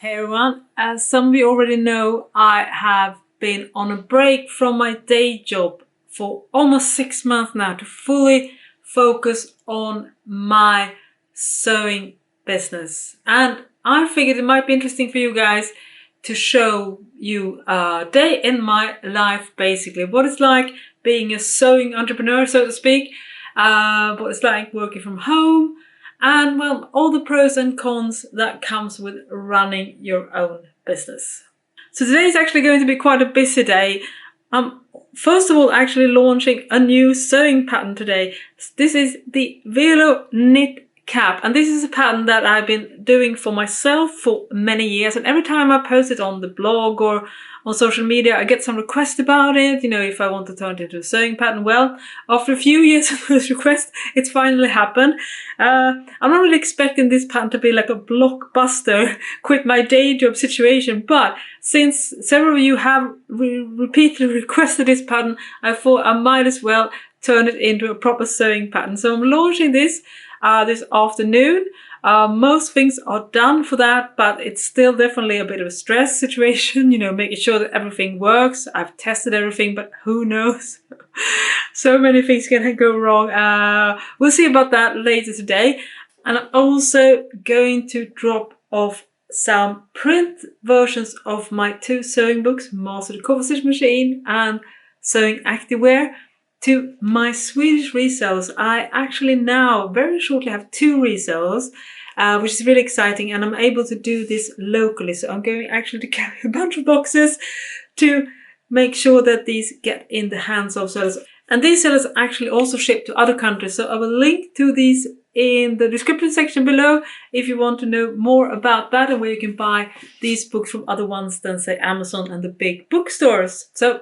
Hey everyone, as some of you already know, I have been on a break from my day job for almost 6 months now to fully focus on my sewing business. And I figured it might be interesting for you guys to show you a day in my life, basically. What it's like being a sewing entrepreneur, so to speak. What it's like working from home. And well, all the pros and cons that comes with running your own business. So today is actually going to be quite a busy day. First of all, actually launching a new sewing pattern today. This is the Velo knit cap, and this is a pattern that I've been doing for myself for many years. And every time I post it on the blog or on social media, I get some requests about it, you know, if I want to turn it into a sewing pattern. Well, after a few years of those requests, it's finally happened. I'm not really expecting this pattern to be like a blockbuster, quit my day job situation, but since several of you have repeatedly requested this pattern, I thought I might as well turn it into a proper sewing pattern. So I'm launching this this afternoon. Most things are done for that, but it's still definitely a bit of a stress situation, you know, making sure that everything works. I've tested everything, but who knows? So many things can go wrong. We'll see about that later today. And I'm also going to drop off some print versions of my 2 sewing books, Master the Coverstitch Machine and Sewing Activewear, to my Swedish resellers. I actually now very shortly have 2 resellers, which is really exciting, and I'm able to do this locally. So I'm going actually to carry a bunch of boxes to make sure that these get in the hands of sellers. And these sellers actually also ship to other countries. So I will link to these in the description section below if you want to know more about that and where you can buy these books from other ones than, say, Amazon and the big bookstores. So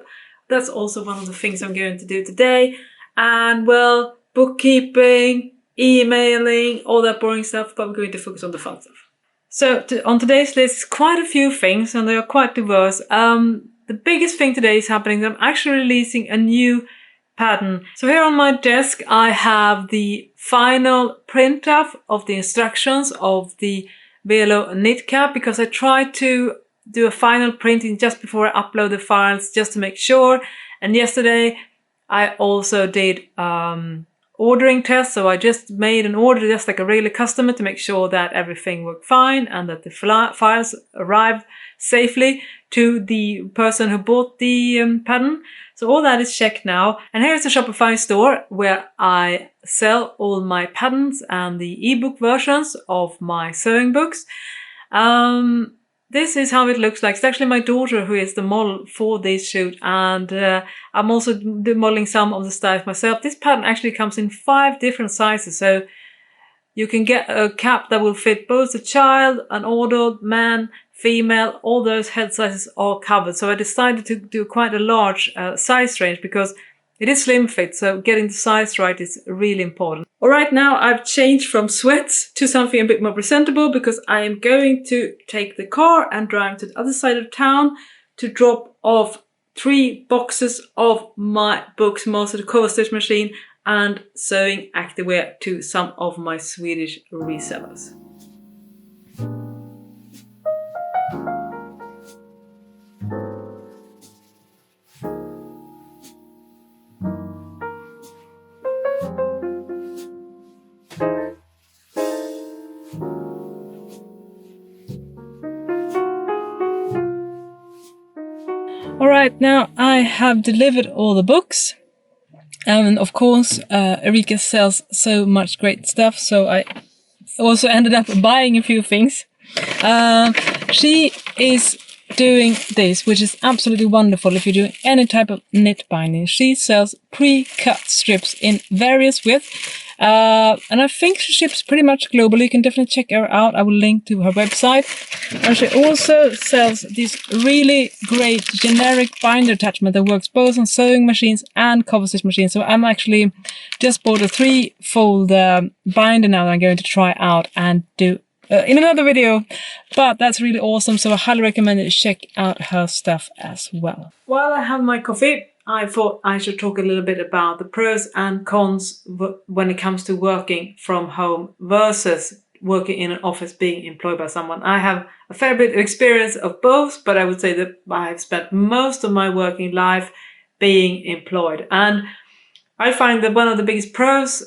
that's also one of the things I'm going to do today. And well, bookkeeping, emailing, all that boring stuff, but I'm going to focus on the fun stuff. So on today's list, quite a few things, and they are quite diverse. The biggest thing today is happening that I'm actually releasing a new pattern. So here on my desk, I have the final print off of the instructions of the Velo knit cap, because I tried to do a final printing just before I upload the files, just to make sure. And yesterday I also did ordering tests. So I just made an order just like a regular customer to make sure that everything worked fine and that the files arrived safely to the person who bought the pattern. So all that is checked now. And here's the Shopify store where I sell all my patterns and the ebook versions of my sewing books. This is how it looks like. It's actually my daughter who is the model for this shoot, and I'm also modeling some of the styles myself. This pattern actually comes in 5 different sizes, so you can get a cap that will fit both a child, an adult, man, female. All those head sizes are covered. So I decided to do quite a large size range because it is slim fit, so getting the size right is really important. All right, now I've changed from sweats to something a bit more presentable because I am going to take the car and drive to the other side of town to drop off 3 boxes of my books, Master the Coverstitch Machine and Sewing Activewear, to some of my Swedish resellers. Alright, now I have delivered all the books, and of course Erika sells so much great stuff, so I also ended up buying a few things. She is doing this, which is absolutely wonderful if you're doing any type of knit binding. She sells pre-cut strips in various widths. And I think she ships pretty much globally. You can definitely check her out. I will link to her website. And she also sells this really great generic binder attachment that works both on sewing machines and cover stitch machines. So I'm actually just bought a 3-fold binder now that I'm going to try out and do in another video. But that's really awesome. So I highly recommend that you check out her stuff as well. While I have my coffee, I thought I should talk a little bit about the pros and cons when it comes to working from home versus working in an office being employed by someone. I have a fair bit of experience of both, but I would say that I've spent most of my working life being employed. And I find that one of the biggest pros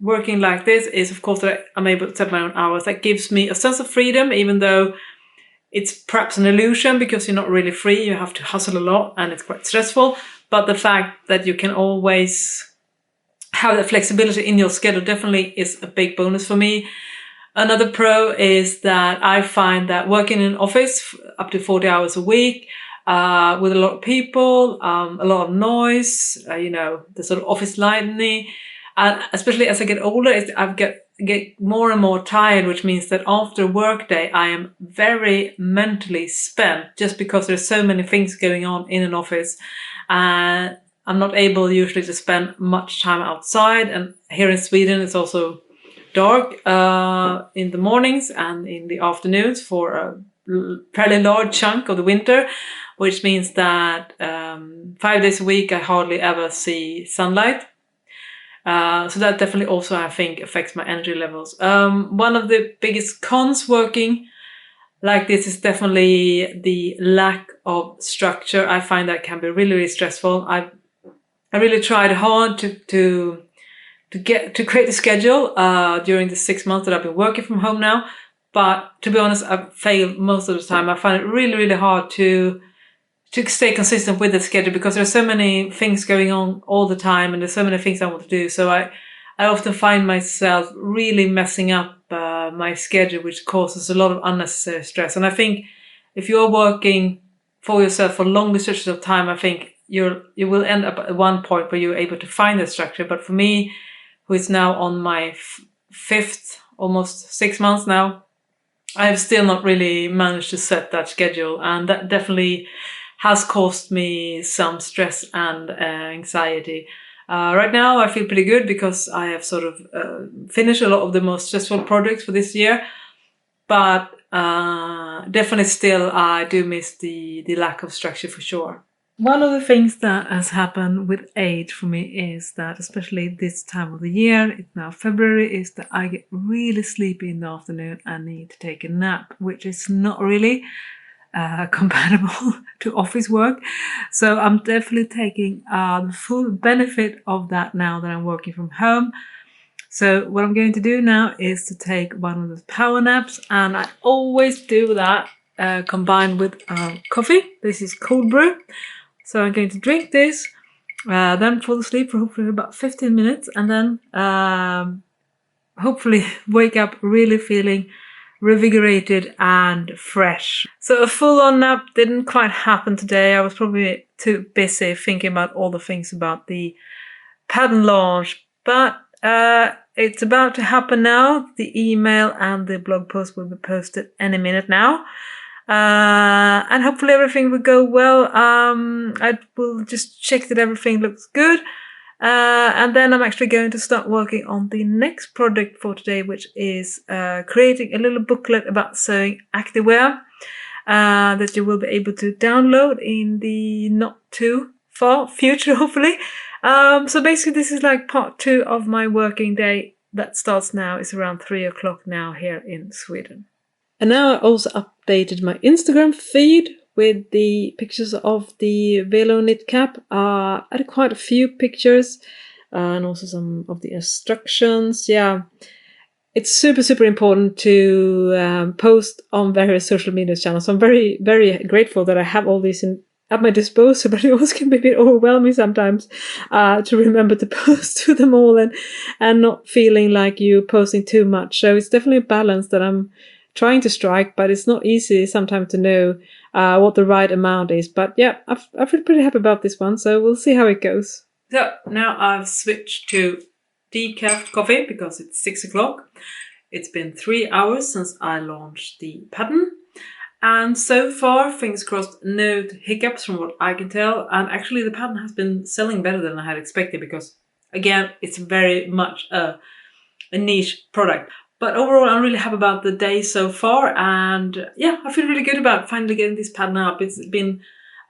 working like this is, of course, that I'm able to set my own hours. That gives me a sense of freedom, even though it's perhaps an illusion because you're not really free. You have to hustle a lot and it's quite stressful. But the fact that you can always have that flexibility in your schedule definitely is a big bonus for me. Another pro is that I find that working in an office up to 40 hours a week with a lot of people, a lot of noise, the sort of office lighting, and especially as I get older, I get more and more tired, which means that after a workday, I am very mentally spent just because there's so many things going on in an office. I'm not able usually to spend much time outside. And here in Sweden, it's also dark in the mornings and in the afternoons for a fairly large chunk of the winter, which means that 5 days a week, I hardly ever see sunlight. So that definitely also, I think, affects my energy levels. One of the biggest cons working like this is definitely the lack of structure. I find that can be really, really stressful. I really tried hard to create a schedule during the 6 months that I've been working from home now. But to be honest, I've failed most of the time. I find it really, really hard to stay consistent with the schedule because there's so many things going on all the time and there's so many things I want to do. So I often find myself really messing up my schedule, which causes a lot of unnecessary stress. And I think if you're working for yourself for long stretches of time, I think you will end up at one point where you're able to find the structure. But for me, who is now on my fifth, almost 6 months now, I have still not really managed to set that schedule. And that definitely has caused me some stress and anxiety. Right now, I feel pretty good because I have sort of finished a lot of the most stressful projects for this year. But definitely still, I do miss the lack of structure for sure. One of the things that has happened with age for me is that, especially this time of the year, it's now February, is that I get really sleepy in the afternoon and need to take a nap, which is not really compatible to office work. So I'm definitely taking the full benefit of that now that I'm working from home. So what I'm going to do now is to take one of those power naps, and I always do that combined with coffee. This is cold brew. So I'm going to drink this, then fall asleep for hopefully about 15 minutes, and then hopefully wake up really feeling revigorated and fresh. So a full-on nap didn't quite happen today. I was probably too busy thinking about all the things about the pattern launch, but it's about to happen now. The email and the blog post will be posted any minute now. And hopefully everything will go well. I will just check that everything looks good. And then I'm actually going to start working on the next project for today, which is creating a little booklet about sewing activewear that you will be able to download in the not too far future, hopefully. So basically this is like part 2 of my working day that starts now. It's around 3 o'clock now here in Sweden. And now I also updated my Instagram feed with the pictures of the Velo knit cap. I had quite a few pictures and also some of the instructions. Yeah, it's super, super important to post on various social media channels. So I'm very, very grateful that I have all these at my disposal, but it also can be a bit overwhelming sometimes to remember to post to them all and not feeling like you're posting too much. So it's definitely a balance that I'm trying to strike, but it's not easy sometimes to know what the right amount is. But yeah, I feel pretty happy about this one, so we'll see how it goes. So now I've switched to decaf coffee because it's 6 o'clock. It's been 3 hours since I launched the pattern. And so far, fingers crossed, no hiccups from what I can tell. And actually the pattern has been selling better than I had expected because, again, it's very much a niche product. But overall, I'm really happy about the day so far. And yeah, I feel really good about finally getting this pattern up. It's been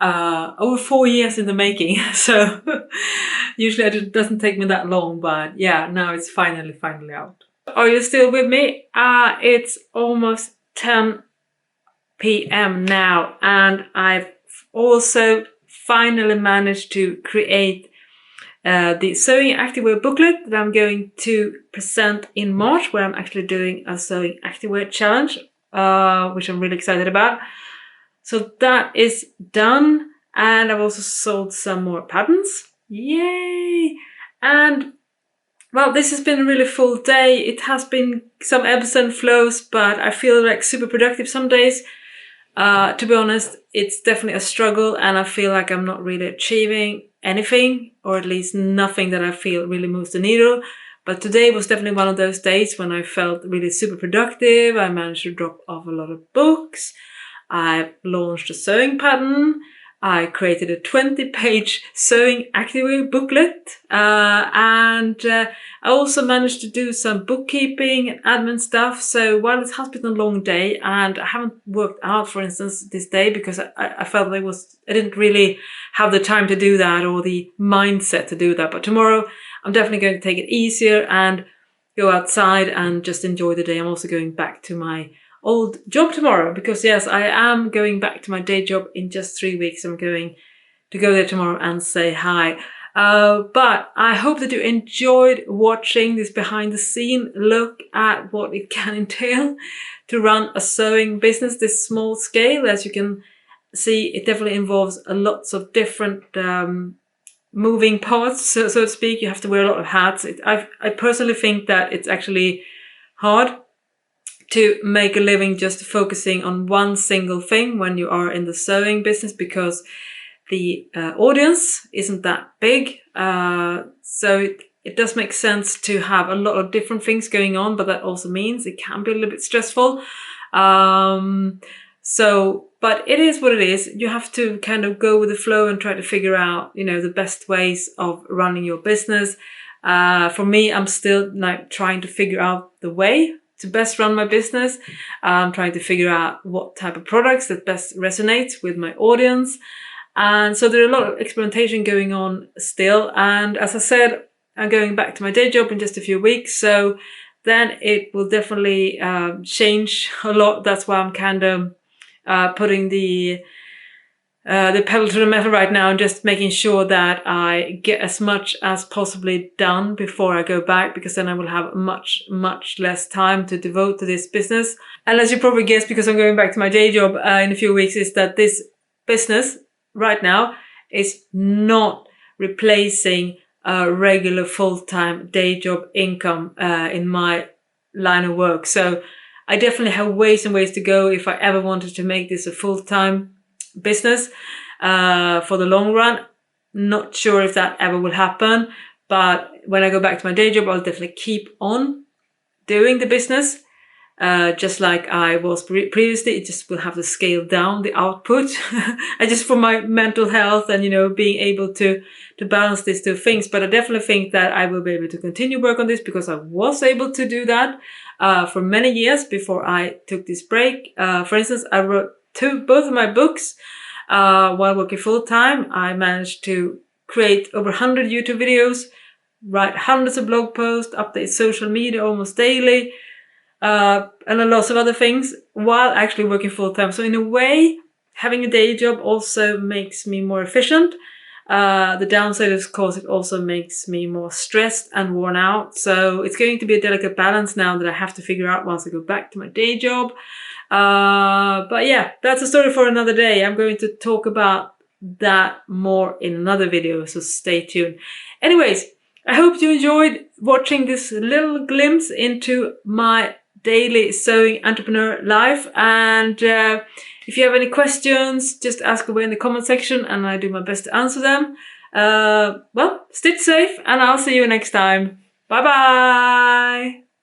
over 4 years in the making. So usually it doesn't take me that long. But yeah, now it's finally out. Are you still with me? It's almost 10 p.m. now, and I've also finally managed to create the Sewing Activewear booklet that I'm going to present in March, where I'm actually doing a Sewing Activewear challenge, which I'm really excited about. So that is done, and I've also sold some more patterns. Yay! And well, this has been a really full day. It has been some ebbs and flows, but I feel like super productive some days. To be honest, it's definitely a struggle, and I feel like I'm not really achieving anything, or at least nothing that I feel really moves the needle. But today was definitely one of those days when I felt really super productive. I managed to drop off a lot of books. I launched a sewing pattern. I created a 20-page Sewing Activewear booklet, and I also managed to do some bookkeeping and admin stuff. So while it has been a long day, and I haven't worked out, for instance, this day because I felt I didn't really have the time to do that or the mindset to do that. But tomorrow I'm definitely going to take it easier and go outside and just enjoy the day. I'm also going back to my old job tomorrow because yes, I am going back to my day job in just 3 weeks. I'm going to go there tomorrow and say hi. But I hope that you enjoyed watching this behind the scene look at what it can entail to run a sewing business this small scale. As you can see, it definitely involves lots of different moving parts, so to speak. You have to wear a lot of hats. I personally think that it's actually hard to make a living just focusing on one single thing when you are in the sewing business, because the audience isn't that big. So it does make sense to have a lot of different things going on, but that also means it can be a little bit stressful. But it is what it is. You have to kind of go with the flow and try to figure out, the best ways of running your business. For me, I'm still trying to figure out the way to best run my business. I'm trying to figure out what type of products that best resonates with my audience. And so there are a lot of experimentation going on still. And as I said, I'm going back to my day job in just a few weeks. So then it will definitely change a lot. That's why I'm kind of putting the pedal to the metal right now and just making sure that I get as much as possibly done before I go back, because then I will have much, much less time to devote to this business. And as you probably guessed, because I'm going back to my day job in a few weeks, is that this business right now is not replacing a regular full-time day job income in my line of work. So I definitely have ways and ways to go if I ever wanted to make this a full-time business for the long run. Not sure if that ever will happen, but when I go back to my day job, I'll definitely keep on doing the business just like I was previously. It just will have to scale down the output and just for my mental health and being able to balance these two things. But I definitely think that I will be able to continue work on this, because I was able to do that for many years before I took this break. For instance, I wrote both of my books while working full-time. I managed to create over 100 YouTube videos, write hundreds of blog posts, update social media almost daily, and a lot of other things while actually working full-time. So in a way, having a day job also makes me more efficient. The downside is, of course, it also makes me more stressed and worn out. So it's going to be a delicate balance now that I have to figure out once I go back to my day job. But yeah, that's a story for another day. I'm going to talk about that more in another video, so stay tuned. Anyways, I hope you enjoyed watching this little glimpse into my daily sewing entrepreneur life. And if you have any questions, just ask away in the comment section and I do my best to answer them. Well, stay safe and I'll see you next time. Bye bye.